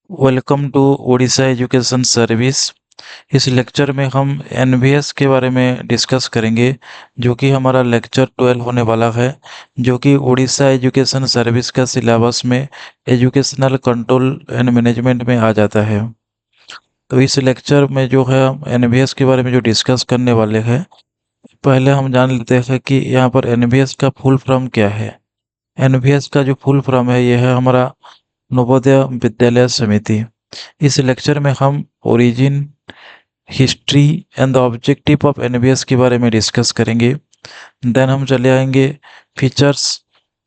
Welcome to Odisha education service. इस lecture में हम एनवीएस के बारे में डिस्कस करेंगे, जो कि हमारा लेक्चर 12 होने वाला है, जो कि ओडिशा एजुकेशन सर्विस का सिलेबस में एजुकेशनल कंट्रोल एंड मैनेजमेंट में आ जाता है। तो इस लेक्चर में जो है हम एनवीएस के बारे में जो डिस्कस करने वाले हैं, पहले हम जान लेते हैं कि यहाँ पर एनवीएस का फुल फॉर्म क्या है। एनवीएस का जो फुल फॉर्म है, यह है हमारा नवोदय विद्यालय समिति। इस लेक्चर में हम origin, history and the objective of NVS के बारे में डिस्कस करेंगे। देन हम चले आएंगे features,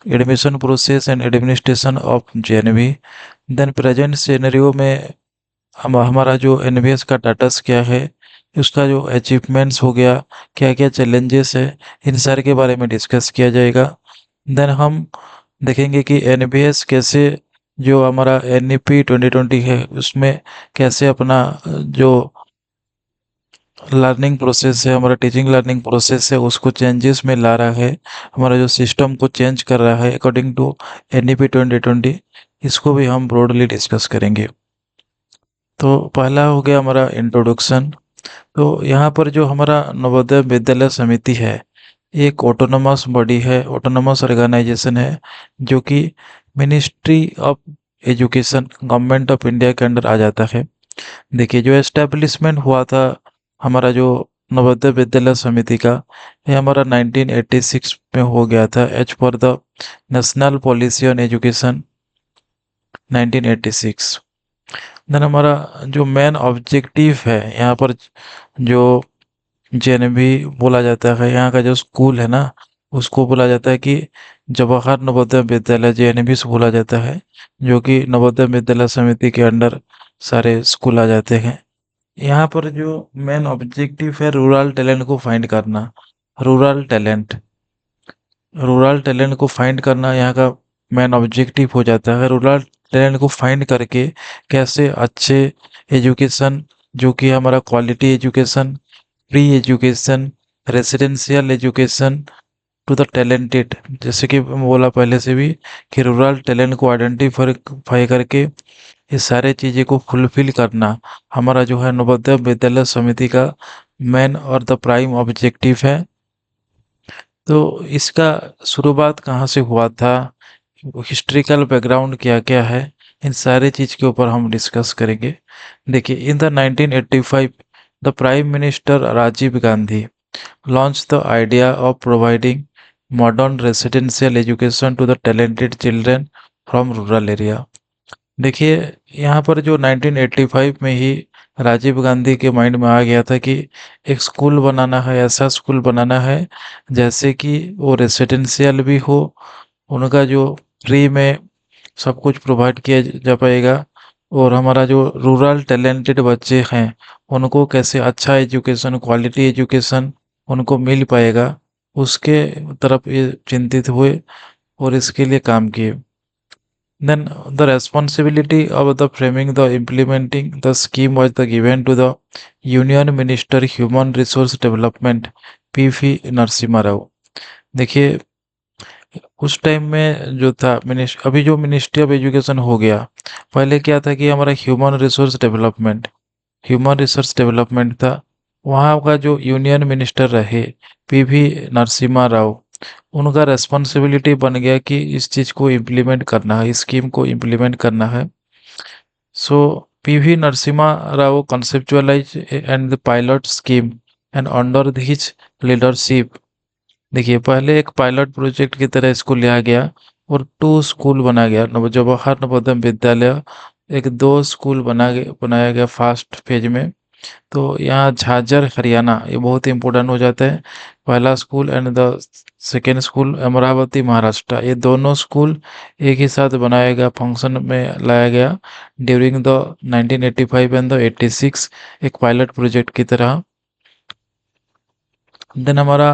admission process and administration of JNV. Then present scenario में हम हमारा जो एनवीएस का स्टेटस क्या है, उसका जो अचीवमेंट्स हो गया, क्या क्या चैलेंजेस है, इन सारे के बारे में डिस्कस किया जाएगा। देन हम देखेंगे कि एनवीएस कैसे, जो हमारा एनईपी 2020 है, उसमें कैसे अपना जो लर्निंग प्रोसेस है, हमारा टीचिंग लर्निंग प्रोसेस है, उसको चेंजेस में ला रहा है, हमारा जो सिस्टम को चेंज कर रहा है अकॉर्डिंग टू एनईपी 2020। इसको भी हम ब्रॉडली डिस्कस करेंगे। तो पहला हो गया हमारा इंट्रोडक्शन। तो यहाँ पर जो हमारा नवोदय विद्यालय समिति है, एक ऑटोनोमस बॉडी है, ऑटोनोमस ऑर्गेनाइजेशन है, जो कि ministry of education, government of India के अंडर आ जाता है। देखिए, जो एस्टेब्लिशमेंट हुआ था हमारा जो नवोदय विद्यालय समिति का, ये हमारा 1986 में हो गया था, एज पर the national policy on education 1986। Then हमारा जो मेन ऑब्जेक्टिव है यहाँ पर, जो जेएनवी बोला जाता है, यहाँ का जो स्कूल है ना, उसको बोला जाता है कि जवाहर नवोदय विद्यालय, जेएनवी से बोला जाता है, जो कि नवोदय विद्यालय समिति के अंडर सारे स्कूल आ जाते हैं। यहाँ पर जो मेन ऑब्जेक्टिव है, रूरल टैलेंट को फाइंड करना। रूरल टैलेंट रूरल टैलेंट को फाइंड करना यहाँ का मेन ऑब्जेक्टिव हो जाता है। रूरल टैलेंट को फाइंड करके कैसे अच्छे एजुकेशन, जो कि हमारा quality education, free education, residential education to the talented, जैसे कि मैं बोला पहले से भी, कि रूरल टैलेंट को आइडेंटिफाई करके ये सारे चीज़ें को फुलफिल करना हमारा जो है नवोदय विद्यालय समिति का मेन और द प्राइम ऑब्जेक्टिव है। तो इसका शुरुआत कहाँ से हुआ था, हिस्ट्रिकल बैकग्राउंड क्या क्या है, इन सारे चीज़ के ऊपर हम डिस्कस करेंगे। देखिए, in the 1985 the prime minister Rajiv Gandhi launch the idea of providing modern residential education to the talented children from rural area. देखिए, यहाँ पर जो 1985 में ही राजीव गांधी के माइंड में आ गया था कि एक स्कूल बनाना है, ऐसा स्कूल बनाना है जैसे कि वो रेसिडेंशियल भी हो, उनका जो फ्री में सब कुछ प्रोवाइड किया जा पाएगा, और हमारा जो रूरल टैलेंटेड बच्चे हैं, उनको कैसे अच्छा एजुकेशन, क्वालिटी एजुकेशन उनको मिल पाएगा, उसके तरफ ये चिंतित हुए और इसके लिए काम किए। Then the responsibility of the framing the implementing the scheme was the given to the Union Minister Human Resource Development PV Narasimha Rao. देखिए, उस टाइम में जो था अभी जो मिनिस्ट्री ऑफ एजुकेशन हो गया, पहले क्या था कि हमारा ह्यूमन रिसोर्स डेवलपमेंट था। वहाँ का जो यूनियन मिनिस्टर रहे पीवी नरसिम्हा राव, उनका रेस्पॉन्सिबिलिटी बन गया कि इस चीज़ को इम्प्लीमेंट करना है, इस स्कीम को इम्प्लीमेंट करना है। So PV Narasimha Rao conceptualized and the pilot scheme and under his leadership, देखिए, पहले एक पायलट प्रोजेक्ट की तरह इसको लिया गया और टू स्कूल बना गया, जवाहर नवोदय विद्यालय, एक दो स्कूल बनाया गया फर्स्ट फेज में। तो यहाँ झाज्जर हरियाणा, ये बहुत ही इम्पोर्टेंट हो जाता है। पहला school and the second school Amravati Maharashtra, ये दोनों स्कूल एक ही साथ बनाया गया, फंक्शन में लाया गया ड्यूरिंग द 1985 एंड द 86, एक पायलट प्रोजेक्ट की तरह। देन हमारा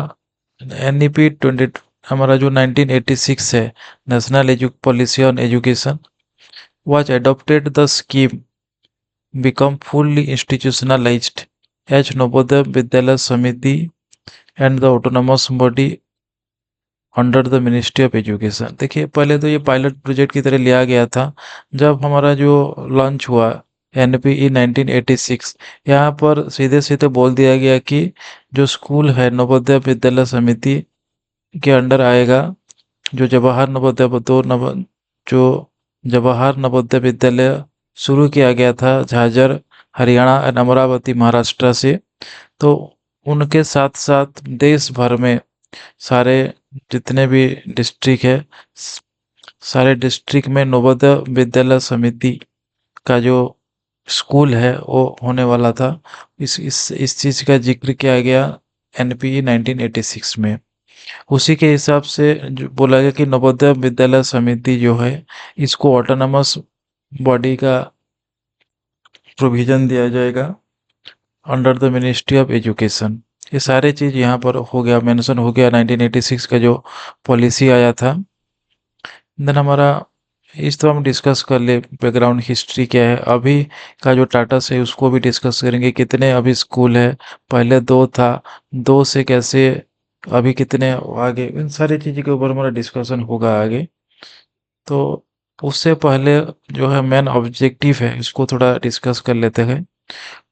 एनईपी 20, हमारा जो 1986 है, national policy on education, was adopted the scheme become fully institutionalized as Navodaya Vidyalaya Samiti and the autonomous body under the ministry of education. देखिए पहले तो ये पायलट प्रोजेक्ट की तरह लिया गया था। जब हमारा जो लॉन्च हुआ एनपीई 1986, यहाँ पर सीधे सीधे बोल दिया गया कि जो स्कूल है नवोदय विद्यालय समिति के अंडर आएगा। जो जवाहर नवोदय दो नव जो जवाहर नवोदय विद्यालय शुरू किया गया था झाझर हरियाणा एंड अमरावती महाराष्ट्र से, तो उनके साथ साथ देश भर में सारे जितने भी डिस्ट्रिक्ट है, सारे डिस्ट्रिक्ट में नवोदय विद्यालय समिति का जो स्कूल है वो होने वाला था। इस चीज का जिक्र किया गया एनपीई 1986 में। उसी के हिसाब से जो बोला गया कि नवोदय विद्यालय समिति जो है इसको ऑटोनमस बॉडी का प्रोविजन दिया जाएगा under the ministry of education. ये सारे चीज यहाँ पर हो गया, मेंशन हो गया 1986 का जो पॉलिसी आया था। देन हमारा इस तो हम डिस्कस कर ले बैकग्राउंड हिस्ट्री क्या है, अभी का जो टाटा है उसको भी डिस्कस करेंगे, कितने अभी स्कूल है, पहले दो था, दो से कैसे अभी कितने आगे, इन सारी चीज़ के ऊपर हमारा डिस्कशन होगा आगे। तो उससे पहले जो है मेन ऑब्जेक्टिव है इसको थोड़ा डिस्कस कर लेते हैं।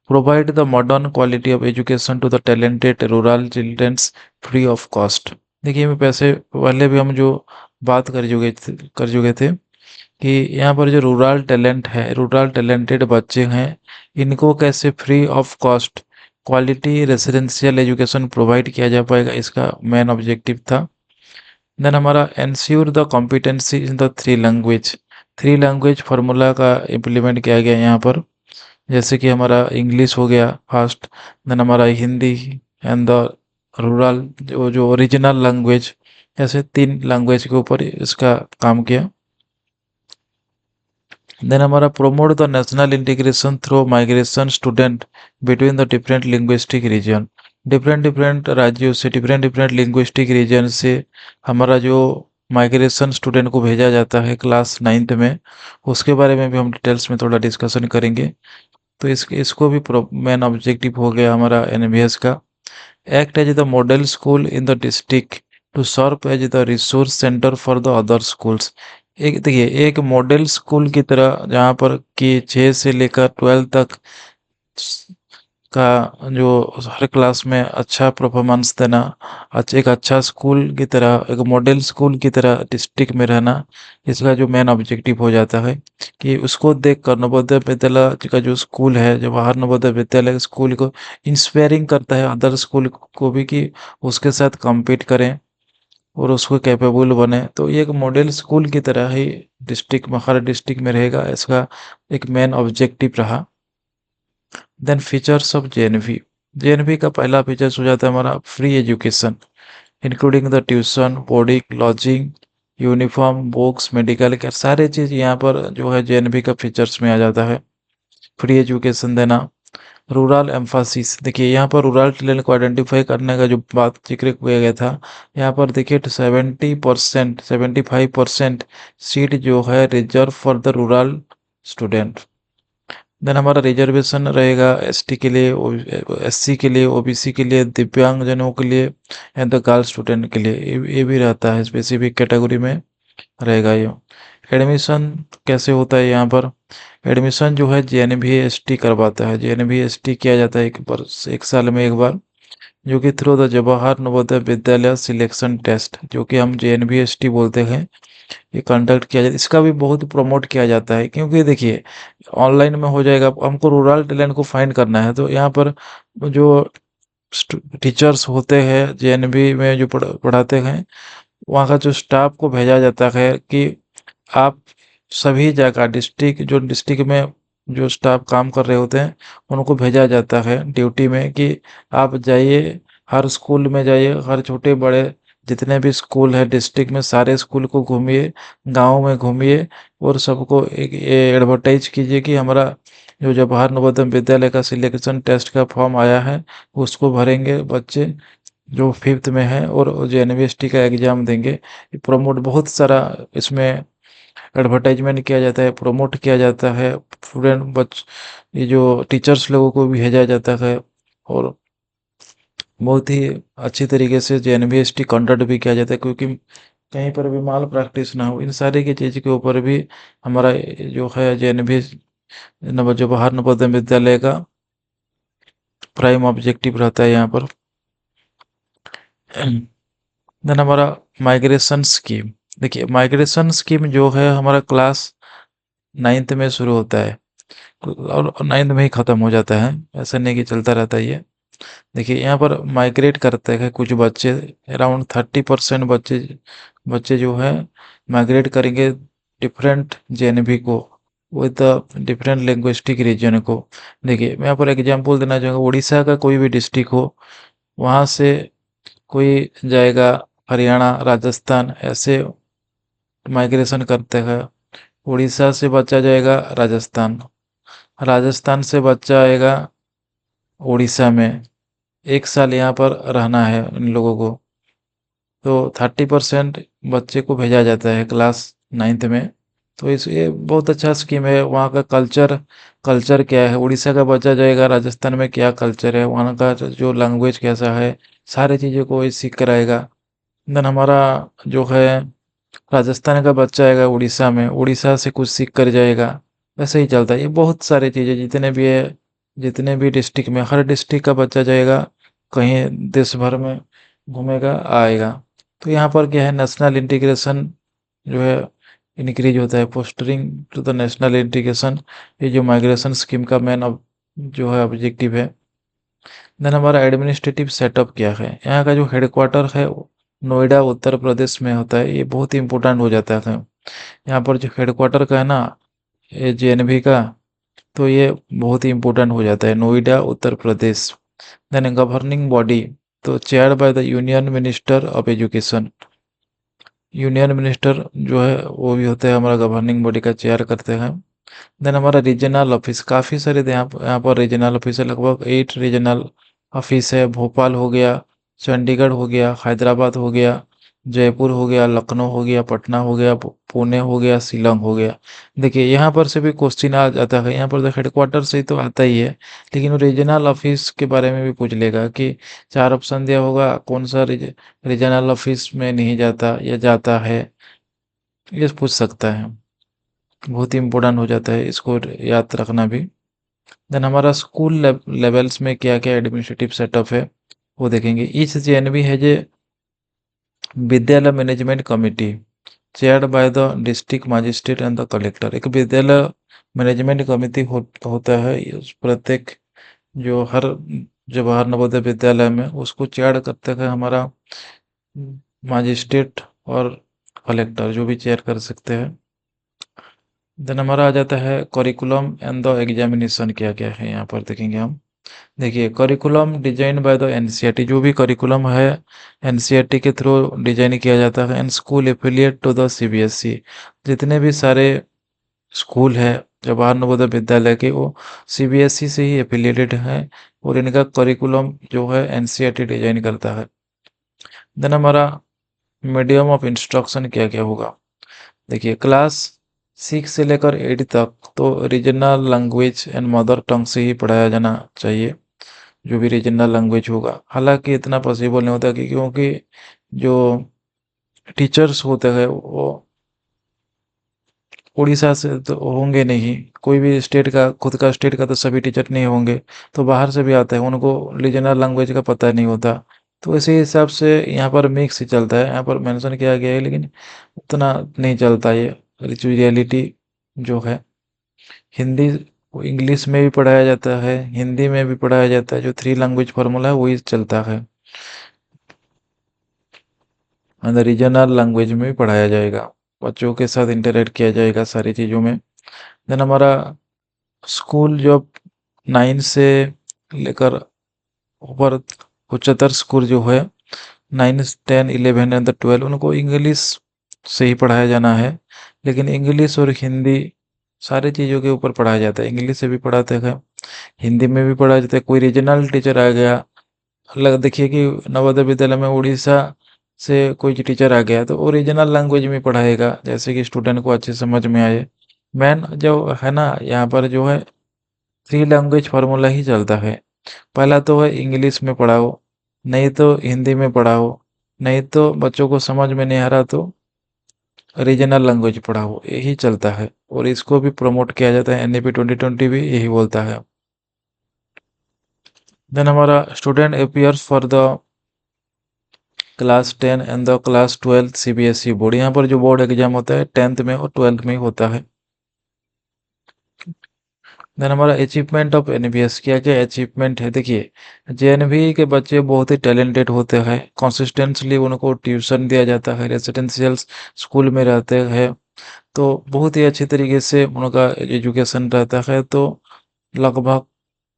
Provide the modern quality of education to the talented rural childrens free of cost. देखिए मैं पैसे पहले भी हम जो बात कर चुके थे कि यहाँ पर जो रूरल टैलेंट है, रूरल टैलेंटेड बच्चे हैं, इनको कैसे free of cost quality residential education provide किया जा पाएगा, इसका मेन ऑब्जेक्टिव था। देन हमारा ensure the competency in the three language formula का इम्प्लीमेंट किया गया यहाँ पर। जैसे कि हमारा इंग्लिश हो गया फर्स्ट, देन हमारा हिंदी एंड द रूरल जो जो ओरिजिनल लैंग्वेज, ऐसे तीन लैंग्वेज के ऊपर इसका काम किया। देन हमारा promote the national integration through migration student between the different linguistic region. Different different राज्यों से, डिफरेंट डिफरेंट लिंग्विस्टिक रीजन से हमारा जो माइग्रेशन स्टूडेंट को भेजा जाता है क्लास 9th में, उसके बारे में भी हम डिटेल्स में थोड़ा डिस्कशन करेंगे। तो इसको भी मेन ऑब्जेक्टिव हो गया हमारा एनबीएस का। Act as the model school in the district to serve as the resource centre for the other schools. एक देखिए एक मॉडल स्कूल की तरह जहाँ पर कि 6 से लेकर 12 तक का जो हर क्लास में अच्छा परफॉर्मेंस देना, एक अच्छा स्कूल की तरह, एक मॉडल स्कूल की तरह डिस्ट्रिक्ट में रहना, इसका जो मेन ऑब्जेक्टिव हो जाता है कि उसको देख कर नवोदय विद्यालय का जो स्कूल है, जवाहर नवोदय विद्यालय स्कूल को इंस्पायरिंग करता है अदर स्कूल को भी कि उसके साथ compete करें और उसको कैपेबल बने। तो ये एक मॉडल स्कूल की तरह ही डिस्ट्रिक्ट में, हर डिस्ट्रिक्ट में रहेगा, इसका एक मेन ऑब्जेक्टिव रहा। Then features of JNV. JNV का पहला फीचर्स हो जाता है हमारा free education including the tuition, boarding, lodging, uniform, books, medical care, सारे चीज यहाँ पर जो है जेएनवी का फीचर्स में आ जाता है। फ्री एजुकेशन देना। रूरल एम्फासिस, देखिए यहाँ पर रूरल टैलेंट को आइडेंटिफाई करने का जो बात जिक्र किया गया था, यहाँ पर देखिए 70%, 75% सीट जो है reserve for the rural student. Then हमारा रिजर्वेशन रहेगा एसटी के लिए, एससी के लिए, ओबीसी के लिए, दिव्यांगजनों के लिए एंड द गर्ल स्टूडेंट के लिए, ये भी रहता है, स्पेसिफिक कैटेगरी में रहेगा ये। एडमिशन कैसे होता है यहाँ पर? एडमिशन जो है जेएनवीएसटी करवाता है, जेएनवीएसटी किया जाता है एक साल में एक बार, जो कि through the Jawahar Navodaya Vidyalaya selection test, जो कि हम जेएनवीएसटी बोलते हैं, ये कंडक्ट किया जाता है। इसका भी बहुत प्रमोट किया जाता है क्योंकि देखिए ऑनलाइन में हो जाएगा, हमको रूरल टैलेंट को फाइंड करना है, तो यहाँ पर जो टीचर्स होते हैं जेएनवी में जो पढ़ाते हैं, वहाँ का जो स्टाफ को भेजा जाता है कि आप सभी जगह डिस्ट्रिक्ट में जो स्टाफ काम कर रहे होते हैं उनको भेजा जाता है ड्यूटी में कि आप जाइए, हर स्कूल में जाइए, हर छोटे बड़े जितने भी स्कूल है डिस्ट्रिक्ट में सारे स्कूल को घूमिए, गांव में घूमिए और सबको एक एडवर्टाइज कीजिए कि हमारा जो जवाहर नवोदय विद्यालय का सिलेक्शन टेस्ट का फॉर्म आया है, उसको भरेंगे बच्चे जो 5th में है और जो यूनिवर्सिटी का एग्जाम देंगे। प्रमोट बहुत सारा इसमें एडवर्टाइजमेंट किया जाता है, प्रमोट किया जाता है, स्टूडेंट बच ये जो टीचर्स लोगों को भी भेजा जाता है और बहुत ही अच्छी तरीके से जेएनवीएसटी कंडक्ट भी किया जाता है, क्योंकि कहीं पर भी माल प्रैक्टिस ना हो, इन सारी की चीज़ के ऊपर भी हमारा जो है जेएनवी जवाहर नवोदय विद्यालय का प्राइम ऑब्जेक्टिव रहता है यहाँ पर। देन हमारा माइग्रेशन स्कीम। देखिए माइग्रेशन स्कीम जो है हमारा क्लास 9th में शुरू होता है और 9th में ही ख़त्म हो जाता है, ऐसा नहीं कि चलता रहता है ये। देखिए यहाँ पर माइग्रेट करते हैं कुछ बच्चे, अराउंड 30% बच्चे बच्चे जो है माइग्रेट करेंगे डिफरेंट जेएनवी को, विद डिफरेंट लिंग्विस्टिक रीजन को। देखिए मैं यहाँ पर एग्जांपल देना चाहूँगा, उड़ीसा का कोई भी डिस्ट्रिक्ट हो, वहाँ से कोई जाएगा हरियाणा, राजस्थान, ऐसे माइग्रेशन करते हैं। उड़ीसा से बच्चा जाएगा राजस्थान, राजस्थान से बच्चा आएगा उड़ीसा में, 1 साल यहाँ पर रहना है इन लोगों को। तो 30% बच्चे को भेजा जाता है क्लास 9th में। तो इस ये बहुत अच्छा स्कीम है। वहाँ का कल्चर कल्चर क्या है, उड़ीसा का बच्चा जाएगा राजस्थान में, क्या कल्चर है वहाँ का, जो लैंग्वेज कैसा है, सारी चीज़ों को ये सीख कर आएगा। देन हमारा जो है राजस्थान का बच्चा आएगा उड़ीसा में, उड़ीसा से कुछ सीख कर जाएगा। वैसे ही चलता है ये, बहुत सारी चीज़ें जितने भी है, जितने भी डिस्ट्रिक्ट में, हर डिस्ट्रिक्ट का बच्चा जाएगा, कहीं देश भर में घूमेगा आएगा। तो यहाँ पर क्या है, नेशनल इंटीग्रेशन जो है इंक्रीज होता है, fostering to the national integration. ये जो माइग्रेशन स्कीम का मेन जो है ऑब्जेक्टिव है। देन हमारा एडमिनिस्ट्रेटिव सेटअप क्या है, यहाँ का जो हेडक्वार्टर है नोएडा उत्तर प्रदेश में होता है, ये बहुत ही इंपॉर्टेंट हो जाता है। यहाँ पर जो हेडक्वार्टर का है ना, ये जेएनवी का, तो ये बहुत ही इंपॉर्टेंट हो जाता है, Noida Uttar Pradesh. Then governing body, तो chair by the union minister of education. Union minister जो है वो भी होते हैं हमारा गवर्निंग बॉडी का चेयर करते हैं। देन हमारा रीजनल ऑफिस, काफ़ी सारे यहाँ पर रीजनल ऑफिस है, लगभग 8 रीजनल ऑफिस है। भोपाल हो गया, चंडीगढ़ हो गया, हैदराबाद हो गया, जयपुर हो गया, लखनऊ हो गया, पटना हो गया, पुणे हो गया, शिलोंग हो गया। देखिए यहाँ पर से भी क्वेश्चन आ जाता है, यहाँ पर तो हेडक्वार्टर से ही तो आता ही है, लेकिन वो रीजनल ऑफिस के बारे में भी पूछ लेगा कि 4 ऑप्शन दिया होगा, कौन सा रीजनल ऑफिस में नहीं जाता या जाता है, ये पूछ सकता है। बहुत ही इम्पोर्टेंट हो जाता है, इसको याद रखना भी। देन हमारा स्कूल लेवल्स में क्या क्या एडमिनिस्ट्रेटिव सेटअप है वो देखेंगे। ईच जेएनवी है जे विद्यालय management committee chaired by the district magistrate and the collector. एक विद्यालय मैनेजमेंट कमिटी होता है, प्रत्येक जो हर जवाहर नवोदय विद्यालय में, उसको चेयर करते हैं हमारा मजिस्ट्रेट और कलेक्टर, जो भी चेयर कर सकते हैं। देन हमारा आ जाता है करिकुलम एंड द एग्जामिनेशन, क्या क्या है यहाँ पर देखेंगे हम। देखिए curriculum design by the NCERT, जो भी करिकुलम है एनसीईआरटी के थ्रू डिजाइन किया जाता है। And school affiliate to the CBSE, जितने भी सारे स्कूल है जवाहर नवोदय विद्यालय के, वो सीबीएसई से ही एफिलिएटेड हैं, और इनका करिकुलम जो है एनसीईआरटी डिजाइन करता है। देन हमारा मीडियम ऑफ इंस्ट्रक्शन क्या क्या होगा। देखिए क्लास 6 से लेकर 8 तक तो regional language and mother tongue से ही पढ़ाया जाना चाहिए, जो भी रीजनल लैंग्वेज होगा। हालांकि इतना पॉसिबल नहीं होता कि, क्योंकि जो टीचर्स होते हैं वो उड़ीसा से तो होंगे नहीं, कोई भी स्टेट का, खुद का स्टेट का तो सभी टीचर नहीं होंगे, तो बाहर से भी आते हैं, उनको रीजनल लैंग्वेज का पता नहीं होता। तो इसी हिसाब से यहाँ पर मिक्स ही चलता है, यहाँ पर मेंशन किया गया है, लेकिन उतना नहीं चलता ये रियलिटी जो है। हिंदी इंग्लिश में भी पढ़ाया जाता है, हिंदी में भी पढ़ाया जाता है, जो 3 लैंग्वेज फार्मूला है वही चलता है। अंदर रीजनल लैंग्वेज में भी पढ़ाया जाएगा, बच्चों के साथ इंटरेक्ट किया जाएगा सारी चीज़ों में। देन हमारा स्कूल जो 9 से लेकर ऊपर उच्चतर स्कूल जो है, 9, 10, 11 एंड 12, उनको इंग्लिश से ही पढ़ाया जाना है। लेकिन इंग्लिश और हिंदी सारी चीज़ों के ऊपर पढ़ाया जाता है, इंग्लिश से भी पढ़ाते हैं, हिंदी में भी पढ़ाया जाता है। कोई रीजनल टीचर आ गया, अलग देखिए कि नवोदय विद्यालय में उड़ीसा से कोई टीचर आ गया, तो वो रीजनल लैंग्वेज में पढ़ाएगा, जैसे कि स्टूडेंट को अच्छे समझ में आए। मेन जो है ना यहाँ पर जो है 3 लैंग्वेज फार्मूला ही चलता है। पहला तो है इंग्लिश में पढ़ाओ, नहीं तो हिंदी में पढ़ाओ, नहीं तो बच्चों को समझ में नहीं आ रहा तो रीजनल लैंग्वेज पढ़ाओ, यही चलता है। और इसको भी प्रमोट किया जाता है, एनईपी 2020 भी यही बोलता है। देन हमारा student appears for the class 10 and the class 12 CBSE board. यहाँ पर जो बोर्ड एग्जाम होता है 10th में और 12th में होता है। देन हमारा अचीवमेंट ऑफ एनवीएस, क्या क्या अचीवमेंट है देखिए। जेएनवी के बच्चे बहुत ही टैलेंटेड होते हैं, कंसिस्टेंटली उनको ट्यूशन दिया जाता है, रेसिडेंशियल स्कूल में रहते हैं, तो बहुत ही अच्छी तरीके से उनका एजुकेशन रहता है। तो लगभग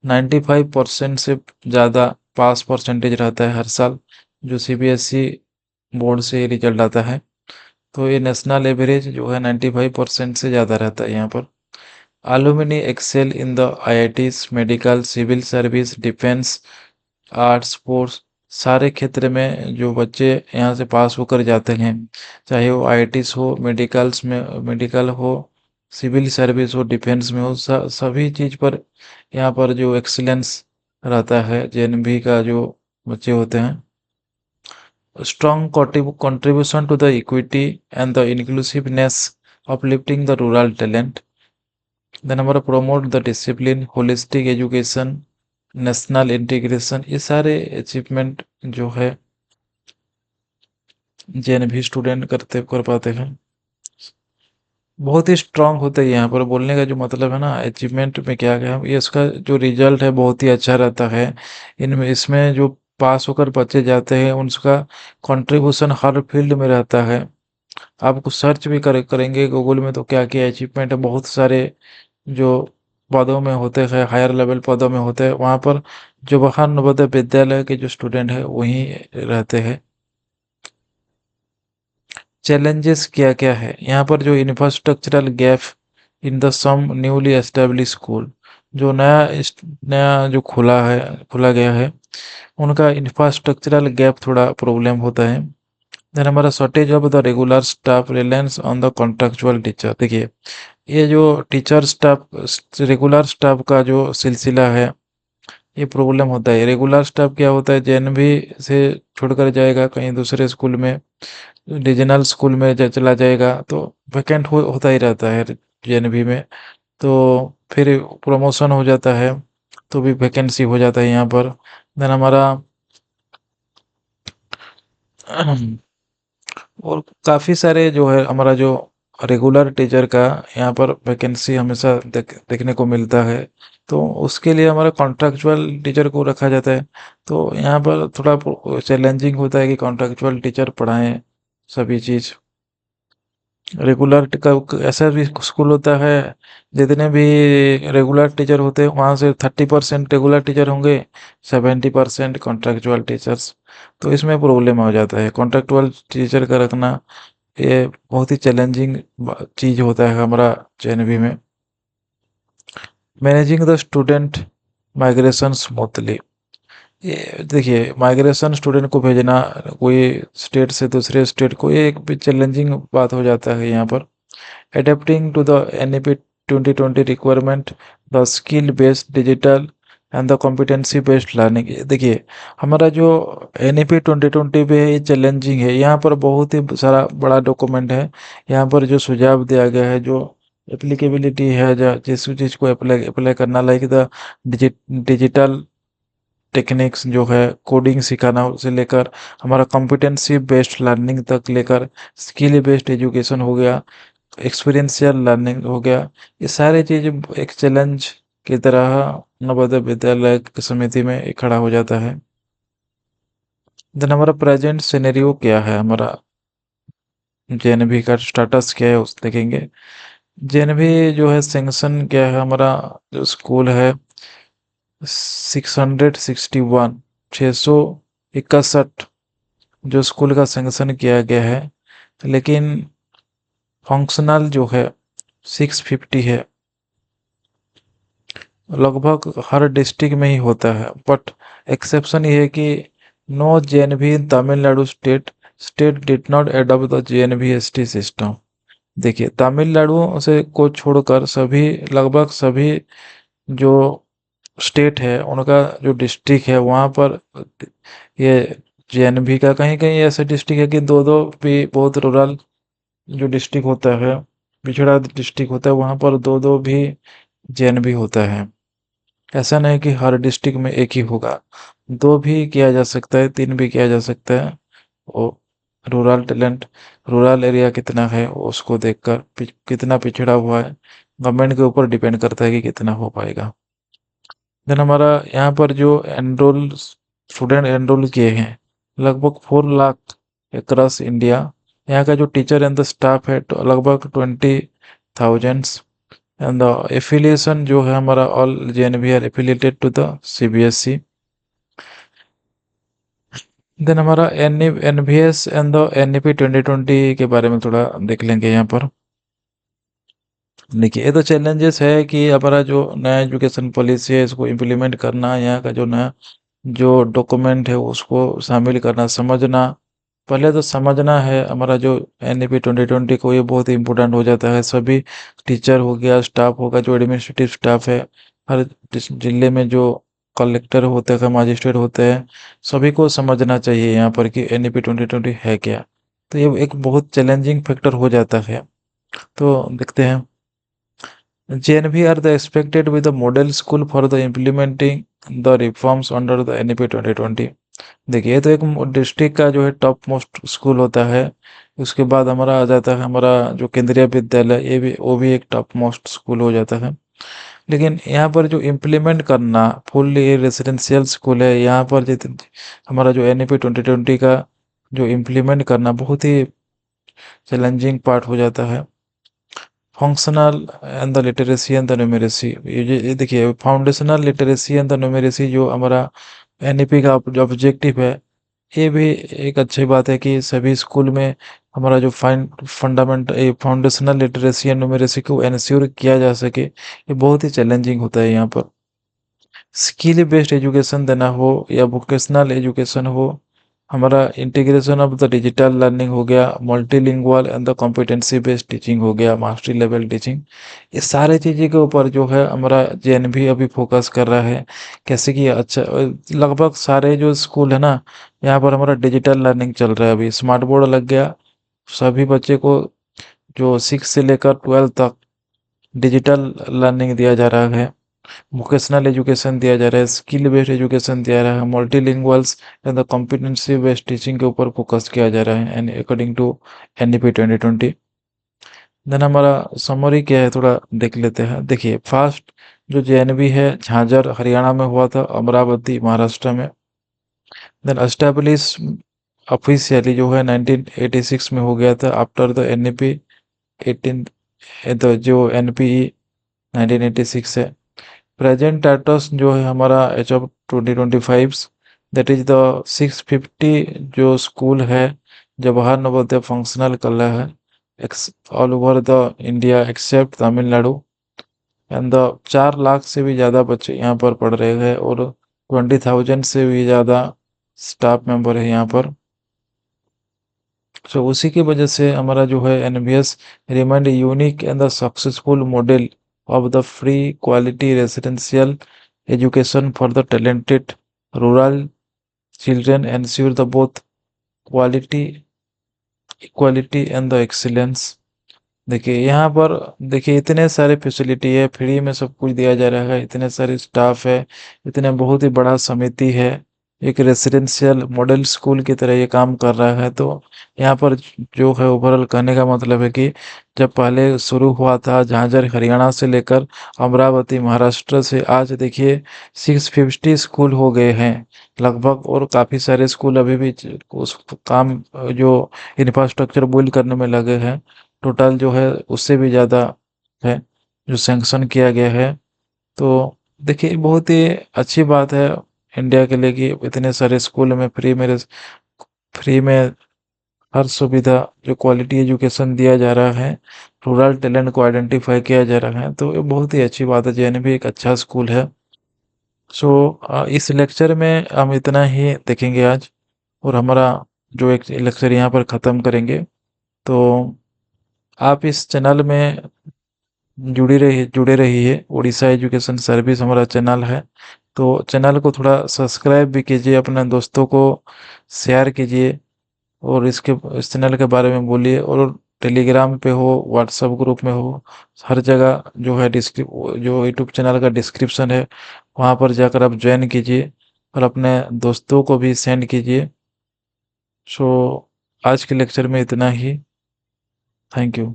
95% से ज़्यादा पास परसेंटेज रहता है हर साल, जो सीबीएसई बोर्ड से रिजल्ट आता है। तो ये नेशनल एवरेज जो है 95% से ज़्यादा रहता है यहाँ पर। Alumni excel in the IITs, medical, civil service, defence, arts, sports, सारे क्षेत्र में जो बच्चे यहाँ से पास होकर जाते हैं, चाहे वो आईआईटीज हो, मेडिकल्स में मेडिकल हो, सिविल सर्विस हो, डिफेंस में हो, सभी चीज़ पर यहाँ पर जो एक्सीलेंस रहता है जेएनवी का जो बच्चे होते हैं। Strong contribution to the equity and the inclusiveness, uplifting the rural talent। Then हमारा promote the discipline, holistic education, national integration, ये सारे अचीवमेंट जो है जेएनवी स्टूडेंट कर पाते हैं। बहुत ही स्ट्रांग होता है यहाँ पर, बोलने का जो मतलब है ना अचीवमेंट में क्या क्या है, ये इसका जो रिजल्ट है बहुत ही अच्छा रहता है। इनमें इसमें जो पास होकर बच्चे जाते हैं उनका कंट्रीब्यूशन हर फील्ड में रहता है। आप कुछ सर्च भी करेंगे गूगल में तो क्या क्या अचीवमेंट है, बहुत सारे जो पदों में होते हैं, हायर लेवल पदों में होते हैं, वहाँ पर जवाहर नवोदय विद्यालय के जो स्टूडेंट है वहीं रहते हैं। चैलेंजेस क्या क्या है यहाँ पर, जो infrastructural gap in the some newly establish school, जो नया जो खुला गया है, उनका इंफ्रास्ट्रक्चरल गैप थोड़ा प्रॉब्लम होता है। देन हमारा shortage of the regular staff, reliance on the contractual teacher. देखिए ये जो टीचर स्टाफ, रेगुलर स्टाफ का जो सिलसिला है, ये प्रॉब्लम होता है। रेगुलर स्टाफ क्या होता है, जेएनवी से छोड़कर जाएगा कहीं दूसरे स्कूल में, रीजनल स्कूल में चला जाएगा, तो वैकेंट होता ही रहता है जेएनवी में। तो फिर प्रमोशन हो जाता है तो भी वैकेंसी हो जाता है यहाँ पर। देन हमारा और काफ़ी सारे जो है हमारा जो रेगुलर टीचर का यहाँ पर वैकेंसी हमेशा देखने को मिलता है, तो उसके लिए हमारा कॉन्ट्रैक्चुअल टीचर को रखा जाता है। तो यहाँ पर थोड़ा चैलेंजिंग होता है कि कॉन्ट्रैक्चुअल टीचर पढ़ाएं सभी चीज़। रेगुलर का ऐसा भी स्कूल होता है, जितने भी रेगुलर टीचर होते हैं वहाँ से 30% रेगुलर टीचर होंगे, 70% कॉन्ट्रैक्चुअल टीचर्स। तो इसमें प्रॉब्लम हो जाता है कॉन्ट्रैक्चुअल टीचर का रखना, ये बहुत ही चैलेंजिंग चीज़ होता है हमारा जेएनवी में। Managing the student migration smoothly, ये देखिए माइग्रेशन स्टूडेंट को भेजना कोई स्टेट से दूसरे स्टेट को, ये एक भी चैलेंजिंग बात हो जाता है यहाँ पर। Adapting to the NEP 2020 requirement, the skill based digital and the competency based learning। देखिए हमारा जो NEP 2020 पे है ये चैलेंजिंग है, यहाँ पर बहुत ही सारा बड़ा डॉक्यूमेंट है। यहाँ पर जो सुझाव दिया गया है, जो एप्लीकेबिलिटी है, जिस चीज़ को अप्लाई अप्लाई करना, लाइक द डिजिटल टेक्निक्स जो है, कोडिंग सिखाना से लेकर हमारा कॉम्पिटेंसी बेस्ड लर्निंग तक लेकर स्किल बेस्ड एजुकेशन हो गया, एक्सपीरियंशियल लर्निंग हो गया, ये सारी चीज़ एक चैलेंज की तरह नवोदय विद्यालय की समिति में खड़ा हो जाता है। देन हमारा प्रेजेंट सिनेरियो क्या है, हमारा जेएनवी का स्टेटस क्या है उस देखेंगे। जेएनवी जो है सेंक्शन क्या है, हमारा जो स्कूल है 661, 661 जो स्कूल का सेंक्शन किया गया है, लेकिन फंक्शनल जो है 650 है। लगभग हर डिस्ट्रिक्ट में ही होता है, बट एक्सेप्शन ये है कि no JNV in Tamil Nadu state did not adopt the JNV ST system. देखिए तमिलनाडु से को छोड़कर सभी, लगभग सभी जो स्टेट है, उनका जो डिस्ट्रिक्ट है वहाँ पर ये जेएनवी का कहीं कहीं ऐसा डिस्ट्रिक्ट है कि दो दो भी बहुत रूरल जो डिस्ट्रिक्ट होता है, पिछड़ा डिस्ट्रिक्ट होता है, वहाँ पर दो दो भी जेएनवी होता है। ऐसा नहीं कि हर डिस्ट्रिक्ट में एक ही होगा, दो भी किया जा सकता है, तीन भी किया जा सकता है। वो रूरल टैलेंट, रूरल एरिया कितना है उसको देखकर कितना पिछड़ा हुआ है, गवर्नमेंट के ऊपर डिपेंड करता है कि कितना हो पाएगा। देन हमारा यहाँ पर जो एनरोल स्टूडेंट एनरोल किए हैं लगभग 4 लाख अक्रॉस इंडिया। यहाँ का जो टीचर एंड द स्टाफ है तो लगभग 20,000 एंड द एफिलिएशन जो है हमारा all JNV are affiliated to the CBSE. Then हमारा एनवीएस एंड द एनईपी 2020 के बारे में थोड़ा देख लेंगे यहाँ पर। देखिए ये तो चैलेंजेस है कि हमारा जो नया एजुकेशन पॉलिसी है इसको इम्प्लीमेंट करना, यहाँ का जो नया जो डॉक्यूमेंट है उसको शामिल करना, समझना। पहले तो समझना है हमारा जो एनईपी 2020 को, ये बहुत ही इम्पोर्टेंट हो जाता है। सभी टीचर हो गया, स्टाफ होगा, जो एडमिनिस्ट्रेटिव स्टाफ है, हर जिले में जो कलेक्टर होते हैं, मजिस्ट्रेट होते हैं, सभी को समझना चाहिए यहाँ पर कि एनईपी 2020 है क्या। तो ये एक बहुत चैलेंजिंग फैक्टर हो जाता है। तो देखते हैं, JNV are the expected with the model school for the implementing the reforms under the NEP 2020। देखिए ये तो एक डिस्ट्रिक्ट का जो है टॉप मोस्ट स्कूल होता है। उसके बाद हमारा आ जाता है हमारा जो केंद्रीय विद्यालय, ये भी वो भी एक टॉप मोस्ट स्कूल हो जाता है। लेकिन यहाँ पर जो इम्प्लीमेंट करना फुल्ली रेसिडेंशियल स्कूल है, यहाँ पर हमारा जो NEP 2020 का जो इम्प्लीमेंट करना बहुत ही चैलेंजिंग पार्ट हो जाता है। Functional and the literacy and the numeracy, ये देखिए foundational literacy and the numeracy जो हमारा एनईपी का जो ऑब्जेक्टिव है, ये भी एक अच्छी बात है कि सभी स्कूल में हमारा जो fundament foundational literacy and numeracy को इंश्योर किया जा सके, ये बहुत ही चैलेंजिंग होता है यहाँ पर। स्किल बेस्ड एजुकेशन देना हो या वोकेशनल एजुकेशन हो, हमारा integration of the digital learning हो गया, multilingual and the competency based teaching हो गया, मास्टरी लेवल टीचिंग, ये सारे चीज़ों के ऊपर जो है हमारा जेएनवी अभी फोकस कर रहा है। कैसे कि अच्छा लगभग सारे जो स्कूल है ना, यहाँ पर हमारा डिजिटल लर्निंग चल रहा है। अभी स्मार्ट बोर्ड लग गया, सभी बच्चे को जो 6 से लेकर 12 तक डिजिटल लर्निंग दिया जा रहा है, वोकेशनल एजुकेशन दिया जा रहा है, स्किल बेस्ड एजुकेशन दिया जा रहा है, multilinguals and the competency based teaching के ऊपर फोकस किया जा रहा है and according to NEP 2020। Then हमारा समरी क्या है थोड़ा देख लेते हैं। देखिए फर्स्ट जो जेएनवी है झांझर हरियाणा में हुआ था, अमरावती महाराष्ट्र में। देन एस्टेब्लिश ऑफिशियली जो है 1986 में हो गया था आफ्टर द एनईपी 18, जो एनपीई 1986 है। प्रेजेंट स्टेटस जो है हमारा H of 2025, that is the 650 जो स्कूल है जवाहर नवोदय फंक्शनल कला है all over the India accept Tamil Nadu. And the 4 lakh से भी ज़्यादा बच्चे यहाँ पर पढ़ रहे हैं और 20,000 से भी ज़्यादा स्टाफ मेंबर है यहाँ पर। सो उसी की वजह से हमारा जो है NBS remind unique and the successful model of the free quality residential education for the talented rural children, ensure the both quality, equality and the excellence। देखिए यहाँ पर देखिए इतने सारे फैसिलिटी है, फ्री में सब कुछ दिया जा रहा है, इतने सारे स्टाफ है, इतने बहुत ही बड़ा समिति है, एक रेसिडेंशियल मॉडल स्कूल की तरह ये काम कर रहा है। तो यहाँ पर जो है ओवरऑल कहने का मतलब है कि जब पहले शुरू हुआ था झांझर हरियाणा से लेकर अमरावती महाराष्ट्र से, आज देखिए 650 स्कूल हो गए हैं लगभग, और काफ़ी सारे स्कूल अभी भी उस काम जो इंफ्रास्ट्रक्चर बिल्ड करने में लगे हैं। टोटल जो है उससे भी ज़्यादा है जो सैंक्शन किया गया है। तो देखिए बहुत ही अच्छी बात है इंडिया के लिए कि इतने सारे स्कूल में फ्री में हर सुविधा जो क्वालिटी एजुकेशन दिया जा रहा है, रूरल टैलेंट को आइडेंटिफाई किया जा रहा है, तो ये बहुत ही अच्छी बात है। जेएनवी एक अच्छा स्कूल है। सो इस लेक्चर में हम इतना ही देखेंगे आज, और हमारा जो एक लेक्चर यहाँ पर ख़त्म करेंगे। तो आप इस चैनल में जुड़े रहिए। उड़ीसा एजुकेशन सर्विस हमारा चैनल है, तो चैनल को थोड़ा सब्सक्राइब भी कीजिए, अपने दोस्तों को शेयर कीजिए और इसके इस चैनल के बारे में बोलिए। और टेलीग्राम पे हो, व्हाट्सएप ग्रुप में हो, हर जगह जो है जो यूट्यूब चैनल का डिस्क्रिप्शन है, वहाँ पर जाकर आप ज्वाइन कीजिए और अपने दोस्तों को भी सेंड कीजिए। सो आज के लेक्चर में इतना ही। Thank you.